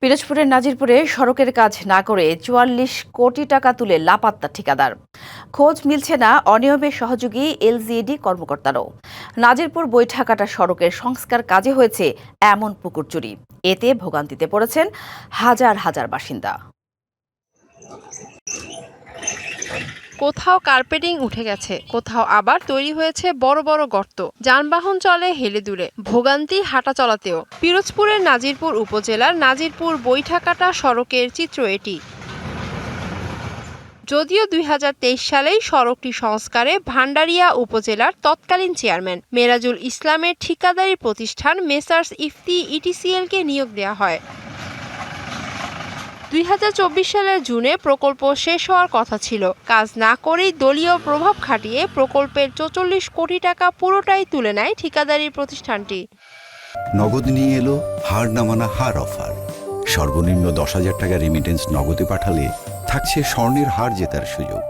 পিরোজপুরের নাজিরপুরে সড়কের কাজ না করে ৪৪ কোটি টাকা তুলে লাপাত্তা ঠিকাদার। খোঁজ মিলছে না অনিয়মের সহযোগী এলজিইডি কর্মকর্তারও। নাজিরপুর বৈঠাকাটা সড়কের সংস্কার কাজে হয়েছে এমন পুকুর চুরি। এতে ভোগান্তিতে পড়েছেন হাজার হাজার বাসিন্দা। কোথাও কার্পেটিং উঠে গেছে, কোথাও আবার তৈরি হয়েছে বড় বড় গর্ত। যানবাহন চলে হেলে দুলে, ভোগান্তি হাঁটা চলাতেও। পিরোজপুরের নাজিরপুর উপজেলার নাজিরপুর বৈঠাকাটা সড়কের চিত্র এটি। যদিও ২০২৩ সালেই সড়কটি সংস্কারে ভান্ডারিয়া উপজেলার তৎকালীন চেয়ারম্যান মেরাজুল ইসলামের ঠিকাদারি প্রতিষ্ঠান মেসার্স ইফতি ইটিসিএলকে নিয়োগ দেওয়া হয়। ২০২৪ সালের জুনে প্রকল্প শেষ হওয়ার কথা ছিল। কাজ না করেই দলীয় প্রভাব খাটিয়ে প্রকল্পের ৪৪ কোটি টাকা পুরোটাই তুলে নেয় ঠিকাদারি প্রতিষ্ঠানটি। নগদ নিয়ে এলো হার না মানা হার অফার। সর্বনিম্ন ১০,০০০ টাকা রেমিটেন্স নগদে পাঠালে থাকছে স্বর্ণের হার জেতার সুযোগ।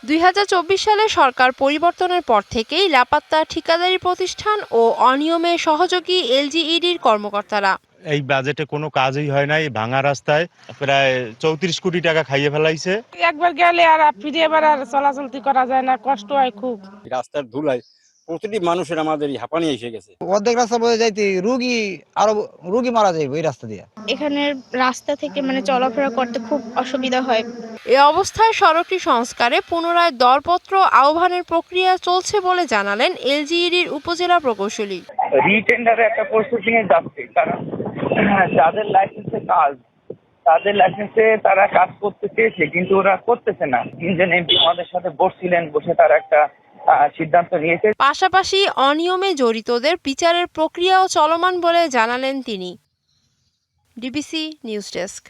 ২০২৪ সালে সরকার পরিবর্তনের পর থেকেই লাপাত্তা ঠিকাদারি প্রতিষ্ঠান ও অনিয়মে সহযোগী এলজিইডির কর্মকর্তারা। এই বাজেটে কোনো কাজই হয় নাই। ভাঙা রাস্তায় প্রায় ৩৪ কোটি টাকা খাইয়ে ফেলাইছে। একবার গেলে আর ফিরে এবার আর চলাচলতি করা যায় না, কষ্ট হয় খুব। রাস্তার ধুলায় প্রতিটি মানুষের আমাদের হাঁপানি এসে গেছে। অর্ধেক রাস্তা বয়ে যাইতে রুগী মারা যাইবে এই রাস্তা দিয়ে। এখানের রাস্তা থেকে চলাফেরা করতে খুব অসুবিধা হয়। এ অবস্থায় সড়কটি সংস্কারে পুনরায় দরপত্র আহ্বানের প্রক্রিয়া চলছে বলে জানালেন এলজিইডির উপজেলা প্রকৌশলী। রিটেন্ডারে একটা প্রসেসিং এ যাচ্ছে, কারণ যাদের লাইসেন্সে কাজ, তাদের লাইসেন্সে তারা কাজ করতে চেয়েছে কিন্তু ওরা করতেছে না। তিনজন এমপি আমাদের সাথে বসছিলেন, বসে তারা একটা সিদ্ধান্ত নিয়েছে। পাশাপাশি অনিয়মে জড়িতদের বিচারের প্রক্রিয়াও চলমান বলে জানালেন তিনি। DBC news desk.